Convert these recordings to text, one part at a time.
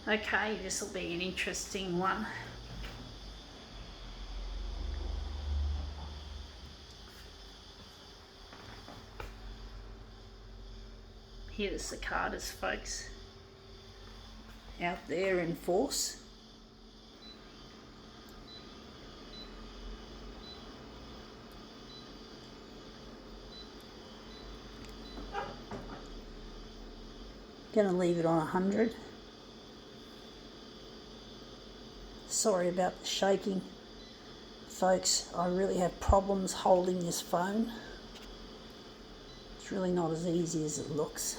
Okay, this will be an interesting one. Here are the cicadas, folks, out there in force. Gonna leave it on 100. Sorry about the shaking, folks. I really have problems holding this phone. It's really not as easy as it looks.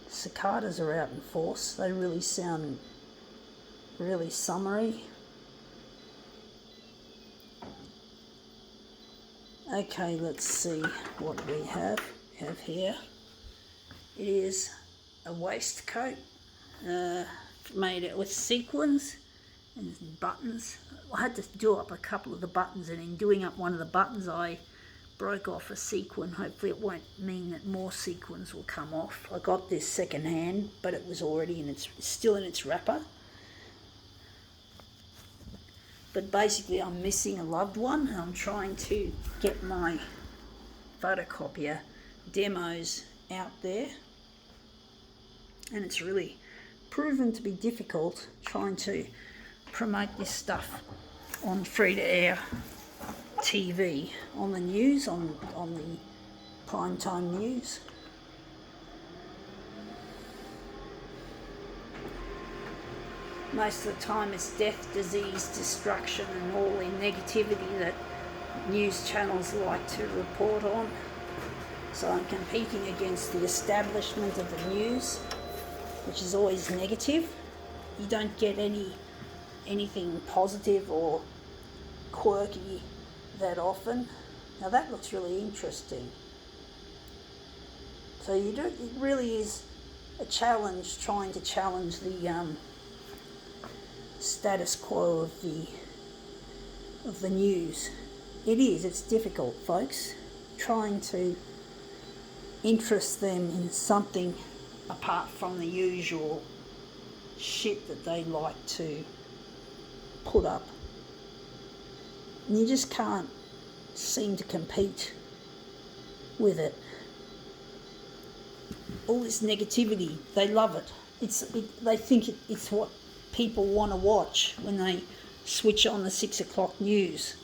Cicadas are out in force. They really sound really summery. Okay, let's see what we have here. It is a waistcoat made with sequins and buttons. I had to do up a couple of the buttons, and in doing up one of the buttons I broke off a sequin. Hopefully it won't mean that more sequins will come off. I got this second hand, but it was already still in its wrapper. But basically I'm missing a loved one, and I'm trying to get my photocopier demos out there, and it's really proven to be difficult trying to promote this stuff on free-to-air TV, on the news, on the primetime news. Most of the time it's death, disease, destruction and all the negativity that news channels like to report on. So I'm competing against the establishment of the news, which is always negative. You don't get anything positive or quirky that often. Now that looks really interesting. So it really is a challenge, trying to challenge the status quo of the news. It's difficult, folks, trying to interest them in something apart from the usual shit that they like to put up. And you just can't seem to compete with it. All this negativity, they love it. They think it's what people want to watch when they switch on the 6 o'clock news.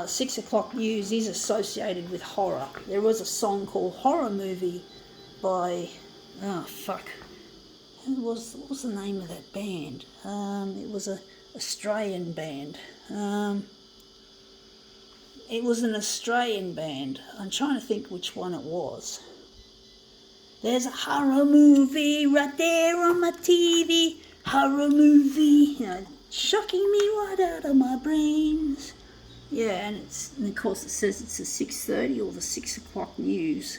6 o'clock news is associated with horror. There was a song called Horror Movie by, what was the name of that band? It was an Australian band. It was an Australian band. I'm trying to think which one it was. There's a horror movie right there on my TV. Horror movie, shocking me right out of my brains. Yeah, and of course it says it's the 6:30 or the 6 o'clock news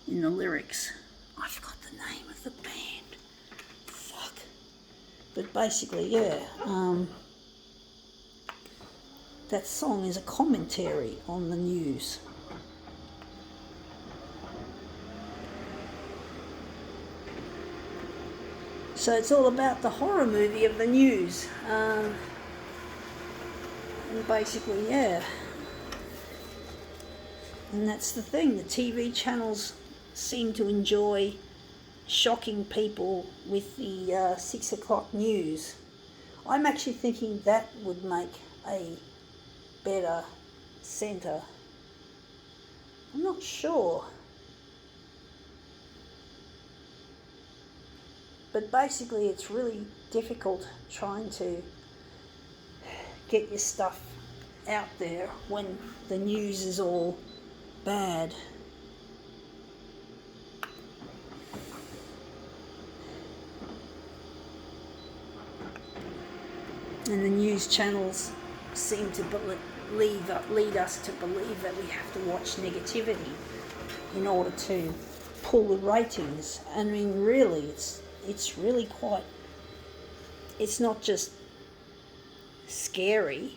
in the lyrics. I forgot the name of the band. Fuck. But basically, that song is a commentary on the news. So it's all about the horror movie of the news. And basically, And that's the thing. The TV channels seem to enjoy shocking people with the 6 o'clock news. I'm actually thinking that would make a better centre. I'm not sure. But basically it's really difficult trying to get your stuff out there when the news is all bad. And the news channels seem to lead us to believe that we have to watch negativity in order to pull the ratings. I mean, really, it's really quite, it's not just scary,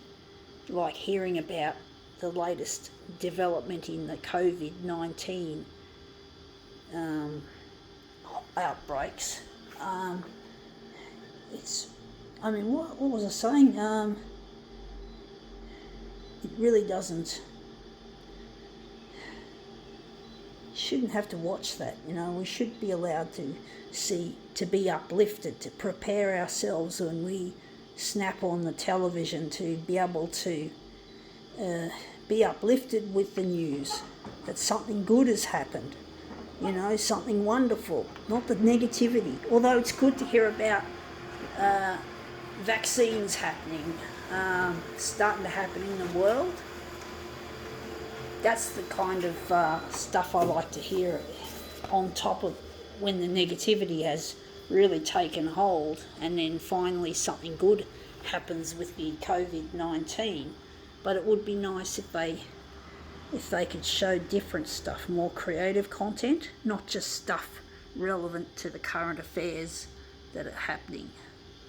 like hearing about the latest development in the COVID-19 outbreaks. What was I saying? It really doesn't. Shouldn't have to watch that. We should be allowed to be uplifted, to prepare ourselves when we snap on the television, to be able to be uplifted with the news that something good has happened, something wonderful, not the negativity. Although it's good to hear about vaccines happening, starting to happen in the world. That's the kind of stuff I like to hear on top of when the negativity has really taken hold, and then finally something good happens with the COVID-19. But it would be nice if they could show different stuff, more creative content, not just stuff relevant to the current affairs that are happening,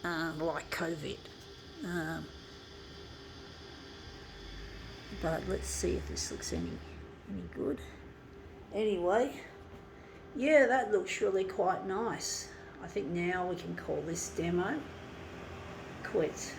like COVID. But let's see if this looks any good. Anyway, yeah, that looks really quite nice. I think now we can call this demo quits.